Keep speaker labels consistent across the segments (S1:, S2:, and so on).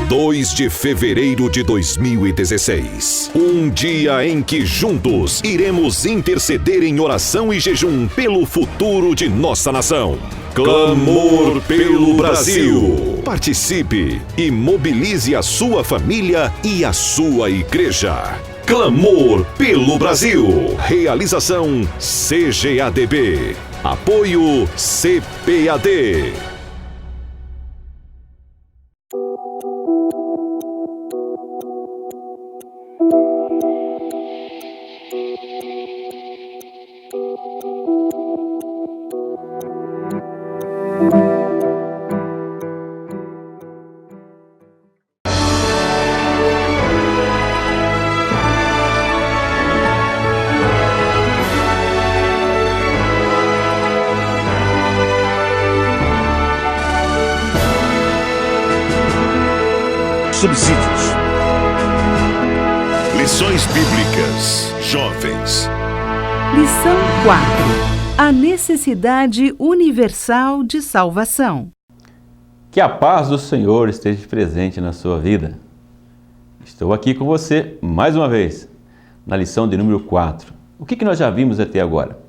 S1: 2 de fevereiro de 2016. Um dia em que juntos iremos interceder em oração e jejum pelo futuro de nossa nação. Clamor pelo Brasil. Participe e mobilize a sua família e a sua igreja. Clamor pelo Brasil. Realização CGADB. Apoio CPAD.
S2: Subsídios.
S1: Lições Bíblicas. Jovens.
S3: Lição 4. A necessidade universal de salvação.
S4: Que a paz do Senhor esteja presente na sua vida. Estou aqui com você mais uma vez, na lição de número 4. O que nós já vimos até agora?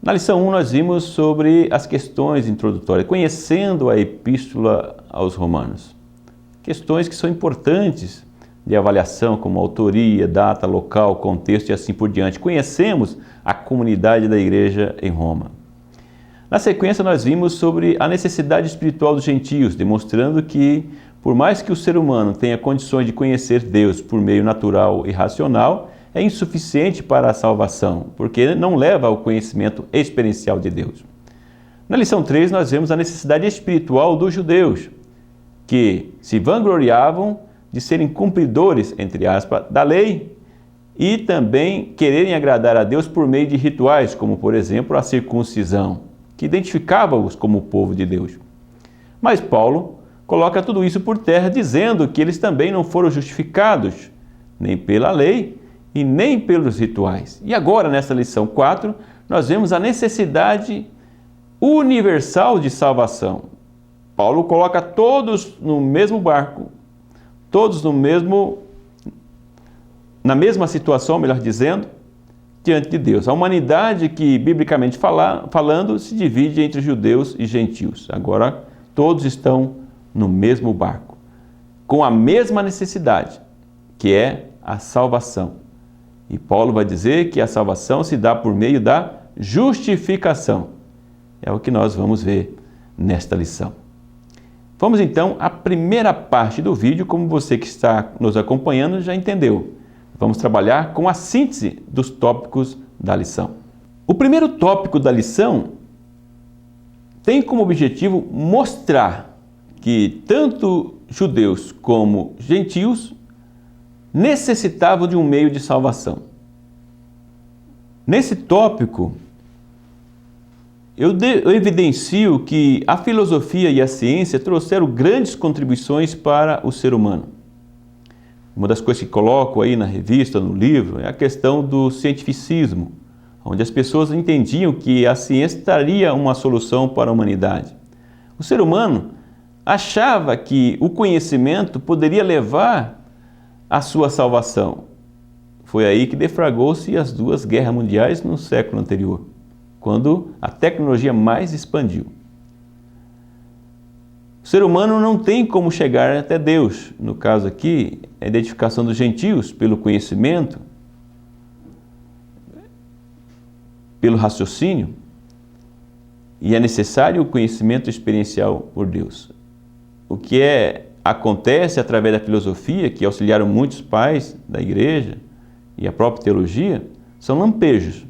S4: Na lição 1 nós vimos sobre as questões introdutórias, conhecendo a Epístola aos Romanos. Questões que são importantes de avaliação, como autoria, data, local, contexto e assim por diante. Conhecemos a comunidade da igreja em Roma. Na sequência, nós vimos sobre a necessidade espiritual dos gentios, demonstrando que, por mais que o ser humano tenha condições de conhecer Deus por meio natural e racional, é insuficiente para a salvação, porque não leva ao conhecimento experiencial de Deus. Na lição 3, nós vemos a necessidade espiritual dos judeus, que se vangloriavam de serem cumpridores, entre aspas, da lei e também quererem agradar a Deus por meio de rituais, como por exemplo a circuncisão, que identificava-os como o povo de Deus. Mas Paulo coloca tudo isso por terra, dizendo que eles também não foram justificados nem pela lei e nem pelos rituais. E agora, nessa lição 4, nós vemos a necessidade universal de salvação. Paulo coloca todos no mesmo barco, todos na mesma situação, melhor dizendo, diante de Deus. A humanidade que, biblicamente falando, se divide entre judeus e gentios. Agora, todos estão no mesmo barco, com a mesma necessidade, que é a salvação. E Paulo vai dizer que a salvação se dá por meio da justificação. É o que nós vamos ver nesta lição. Vamos então à primeira parte do vídeo, como você que está nos acompanhando já entendeu. Vamos trabalhar com a síntese dos tópicos da lição. O primeiro tópico da lição tem como objetivo mostrar que tanto judeus como gentios necessitavam de um meio de salvação. Nesse tópico, eu evidencio que a filosofia e a ciência trouxeram grandes contribuições para o ser humano. Uma das coisas que coloco aí na revista, no livro, é a questão do cientificismo, onde as pessoas entendiam que a ciência traria uma solução para a humanidade. O ser humano achava que o conhecimento poderia levar à sua salvação. Foi aí que deflagrou-se as 2 guerras mundiais no século anterior, quando a tecnologia mais expandiu. O ser humano não tem como chegar até Deus. No caso aqui, a identificação dos gentios pelo conhecimento, pelo raciocínio, e é necessário o conhecimento experiencial por Deus. O que acontece através da filosofia, que auxiliaram muitos pais da igreja e a própria teologia, são lampejos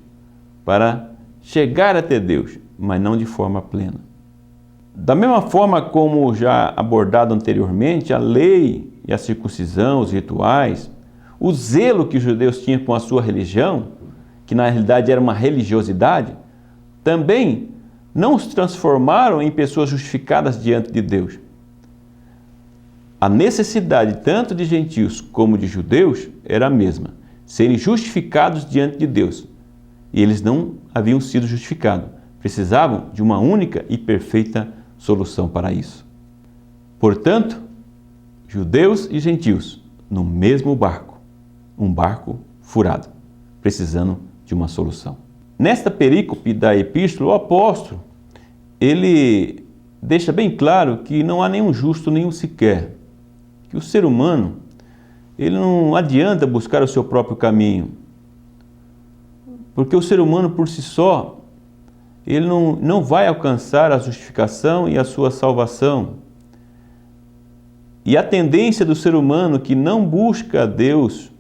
S4: para chegar até Deus, mas não de forma plena. Da mesma forma como já abordado anteriormente, a lei e a circuncisão, os rituais, o zelo que os judeus tinham com a sua religião, que na realidade era uma religiosidade, também não os transformaram em pessoas justificadas diante de Deus. A necessidade tanto de gentios como de judeus era a mesma, serem justificados diante de Deus. E eles não haviam sido justificados. Precisavam de uma única e perfeita solução para isso. Portanto, judeus e gentios, no mesmo barco, um barco furado, precisando de uma solução. Nesta perícope da epístola, o apóstolo, ele deixa bem claro que não há nenhum justo, nenhum sequer, que o ser humano, ele não adianta buscar o seu próprio caminho, porque o ser humano por si só, ele não vai alcançar a justificação e a sua salvação. E a tendência do ser humano que não busca a Deus,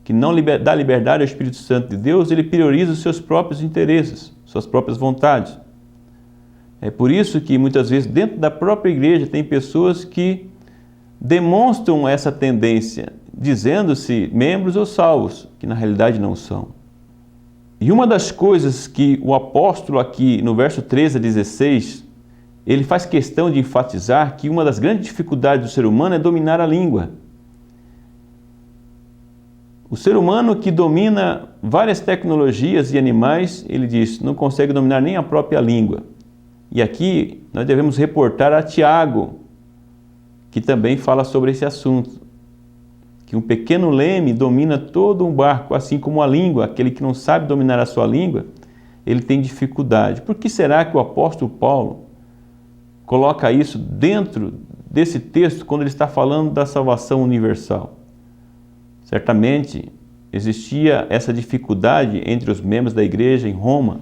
S4: que não dá liberdade ao Espírito Santo de Deus, ele prioriza os seus próprios interesses, suas próprias vontades. É por isso que muitas vezes dentro da própria igreja tem pessoas que demonstram essa tendência, dizendo-se membros ou salvos, que na realidade não são. E uma das coisas que o apóstolo aqui no verso 13 a 16, ele faz questão de enfatizar que uma das grandes dificuldades do ser humano é dominar a língua. O ser humano que domina várias tecnologias e animais, ele diz, não consegue dominar nem a própria língua. E aqui nós devemos reportar a Tiago, que também fala sobre esse assunto, que um pequeno leme domina todo um barco, assim como a língua, aquele que não sabe dominar a sua língua, ele tem dificuldade. Por que será que o apóstolo Paulo coloca isso dentro desse texto quando ele está falando da salvação universal? Certamente existia essa dificuldade entre os membros da igreja em Roma,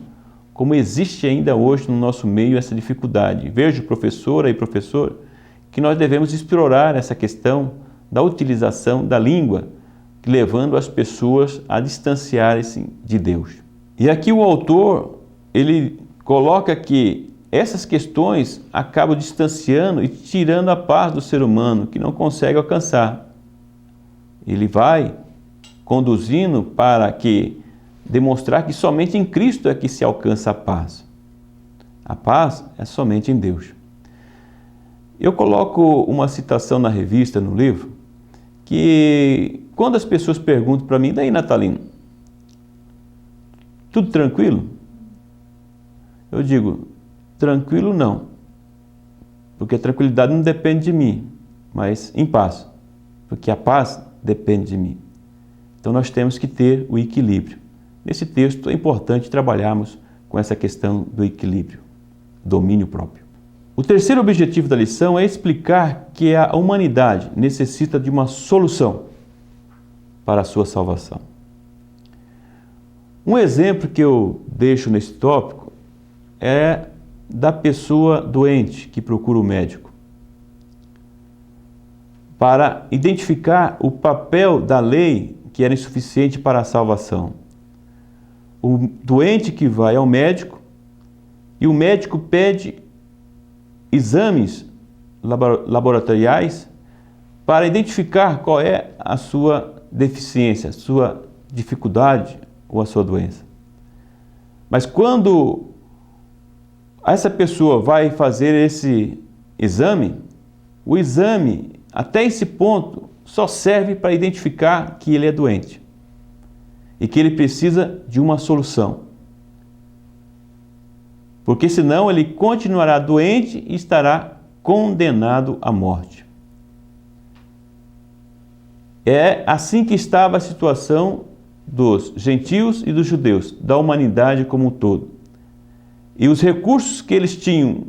S4: como existe ainda hoje no nosso meio essa dificuldade. Vejo, professora e professor, que nós devemos explorar essa questão da utilização da língua, levando as pessoas a distanciarem-se de Deus. E aqui o autor, ele coloca que essas questões acabam distanciando e tirando a paz do ser humano, que não consegue alcançar. Ele vai conduzindo para que demonstrar que somente em Cristo é que se alcança a paz. A paz é somente em Deus. Eu coloco uma citação na revista, no livro, que quando as pessoas perguntam para mim, daí Natalino, tudo tranquilo? Eu digo, tranquilo não, porque a tranquilidade não depende de mim, mas em paz, porque a paz depende de mim. Então nós temos que ter o equilíbrio. Nesse texto é importante trabalharmos com essa questão do equilíbrio, domínio próprio. O terceiro objetivo da lição é explicar que a humanidade necessita de uma solução para a sua salvação. Um exemplo que eu deixo nesse tópico é da pessoa doente que procura o médico, para identificar o papel da lei que era insuficiente para a salvação. O doente que vai ao médico e o médico pede exames laboratoriais para identificar qual é a sua deficiência, a sua dificuldade ou a sua doença. Mas quando essa pessoa vai fazer esse exame, o exame, até esse ponto, só serve para identificar que ele é doente e que ele precisa de uma solução. Porque senão ele continuará doente e estará condenado à morte. É assim que estava a situação dos gentios e dos judeus, da humanidade como um todo. E os recursos que eles tinham,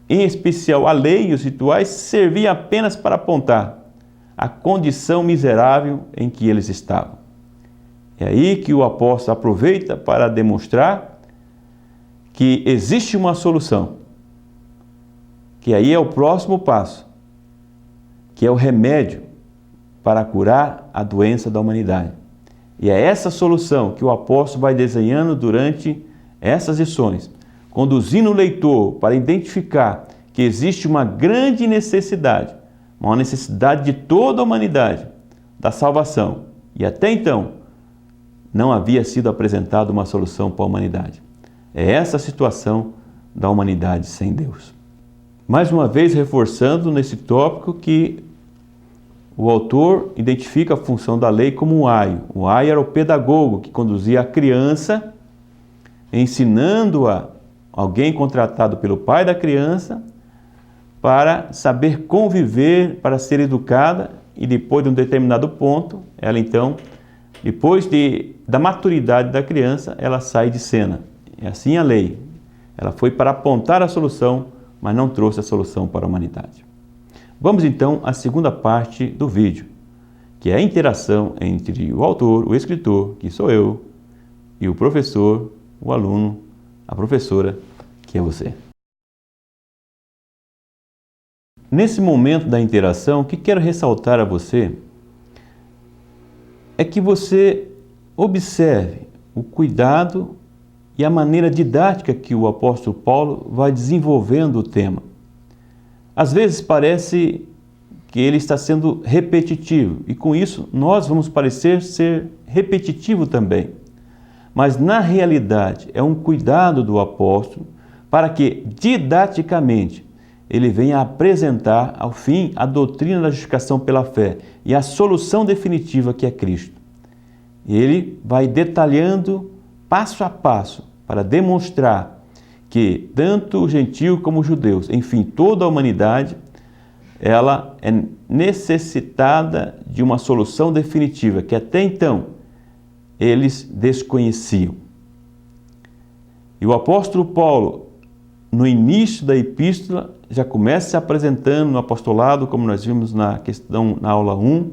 S4: em especial a lei e os rituais, serviam apenas para apontar a condição miserável em que eles estavam. É aí que o apóstolo aproveita para demonstrar que existe uma solução, que aí é o próximo passo, que é o remédio para curar a doença da humanidade. E é essa solução que o apóstolo vai desenhando durante essas lições, conduzindo o leitor para identificar que existe uma grande necessidade, uma necessidade de toda a humanidade, da salvação. E até então, não havia sido apresentada uma solução para a humanidade. É essa a situação da humanidade sem Deus. Mais uma vez, reforçando nesse tópico que o autor identifica a função da lei como um aio. O aio era o pedagogo que conduzia a criança, ensinando a alguém contratado pelo pai da criança para saber conviver, para ser educada, e depois de um determinado ponto, ela então, depois da maturidade da criança, ela sai de cena. É assim a lei. Ela foi para apontar a solução, mas não trouxe a solução para a humanidade. Vamos então à segunda parte do vídeo, que é a interação entre o autor, o escritor, que sou eu, e o professor, o aluno, a professora, que é você. Nesse momento da interação, o que quero ressaltar a você é que você observe o cuidado e a maneira didática que o apóstolo Paulo vai desenvolvendo o tema. Às vezes parece que ele está sendo repetitivo, e com isso nós vamos parecer ser repetitivo também. Mas na realidade é um cuidado do apóstolo para que didaticamente ele venha apresentar ao fim a doutrina da justificação pela fé e a solução definitiva que é Cristo. Ele vai detalhando passo a passo para demonstrar que tanto o gentio como os judeus, enfim, toda a humanidade, ela é necessitada de uma solução definitiva que até então eles desconheciam. E o apóstolo Paulo, no início da epístola, já começa se apresentando no apostolado, como nós vimos na aula 1,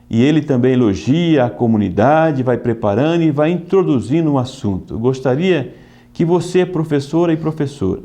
S4: e ele também elogia a comunidade, vai preparando e vai introduzindo um assunto. Eu gostaria que você, professora e professor,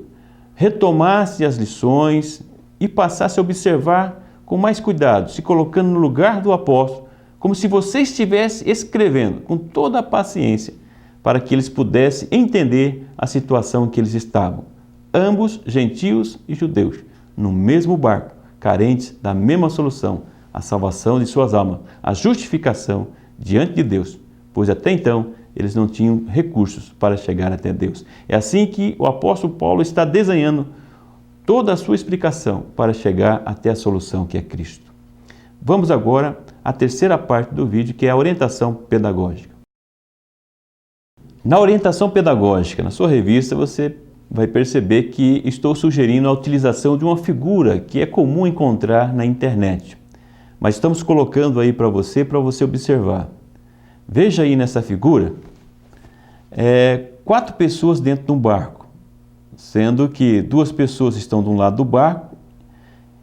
S4: retomasse as lições e passasse a observar com mais cuidado, se colocando no lugar do apóstolo, como se você estivesse escrevendo com toda a paciência para que eles pudessem entender a situação em que eles estavam. Ambos, gentios e judeus, no mesmo barco, carentes da mesma solução, a salvação de suas almas, a justificação diante de Deus, pois até então eles não tinham recursos para chegar até Deus. É assim que o apóstolo Paulo está desenhando toda a sua explicação para chegar até a solução que é Cristo. Vamos agora à terceira parte do vídeo, que é a orientação pedagógica. Na orientação pedagógica, na sua revista, você vai perceber que estou sugerindo a utilização de uma figura que é comum encontrar na internet. Mas estamos colocando aí para você observar. Veja aí nessa figura, 4 pessoas dentro de um barco, sendo que 2 pessoas estão de um lado do barco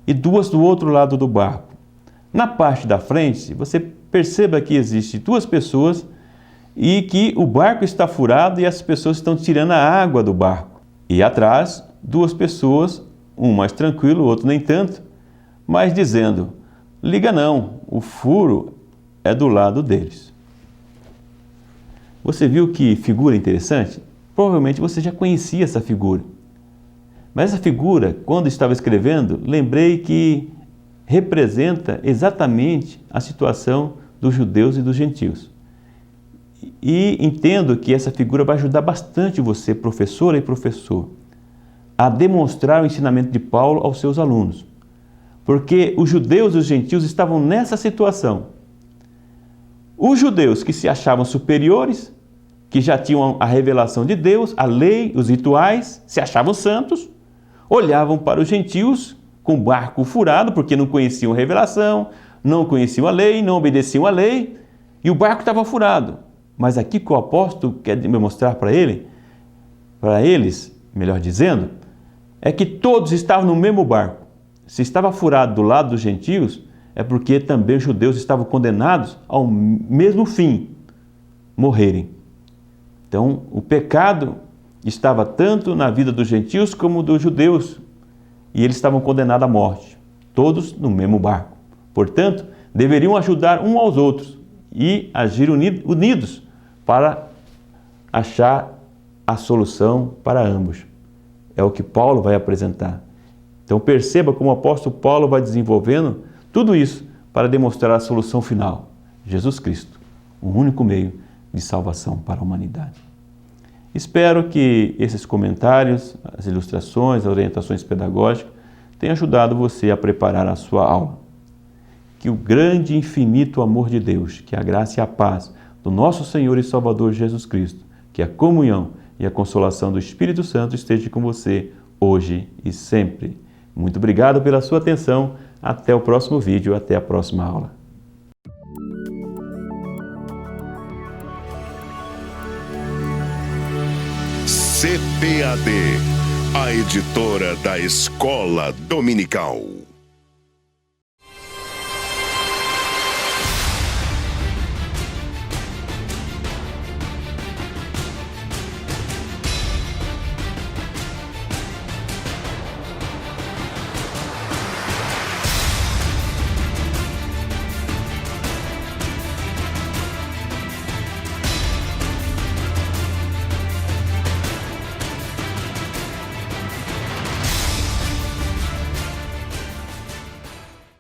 S4: e 2 do outro lado do barco. Na parte da frente, você perceba que existem 2 pessoas e que o barco está furado e as pessoas estão tirando a água do barco. E atrás, 2 pessoas, um mais tranquilo, o outro nem tanto, mas dizendo: liga não, o furo é do lado deles. Você viu que figura interessante? Provavelmente você já conhecia essa figura. Mas essa figura, quando estava escrevendo, lembrei que representa exatamente a situação dos judeus e dos gentios. E entendo que essa figura vai ajudar bastante você, professora e professor, a demonstrar o ensinamento de Paulo aos seus alunos. Porque os judeus e os gentios estavam nessa situação. Os judeus que se achavam superiores, que já tinham a revelação de Deus, a lei, os rituais, se achavam santos, olhavam para os gentios com o barco furado, porque não conheciam a revelação, não conheciam a lei, não obedeciam à lei, e o barco estava furado. Mas aqui que o apóstolo quer mostrar para eles, melhor dizendo, é que todos estavam no mesmo barco. Se estava furado do lado dos gentios, é porque também os judeus estavam condenados ao mesmo fim, morrerem. Então, o pecado estava tanto na vida dos gentios como dos judeus, e eles estavam condenados à morte, todos no mesmo barco. Portanto, deveriam ajudar uns aos outros e agir unidos para achar a solução para ambos. É o que Paulo vai apresentar. Então perceba como o apóstolo Paulo vai desenvolvendo tudo isso para demonstrar a solução final, Jesus Cristo, o único meio de salvação para a humanidade. Espero que esses comentários, as ilustrações, as orientações pedagógicas tenham ajudado você a preparar a sua aula. Que o grande e infinito amor de Deus, que a graça e a paz do nosso Senhor e Salvador Jesus Cristo, que a comunhão e a consolação do Espírito Santo esteja com você hoje e sempre. Muito obrigado pela sua atenção. Até o próximo vídeo, até a próxima aula.
S1: CPAD, a editora da Escola Dominical.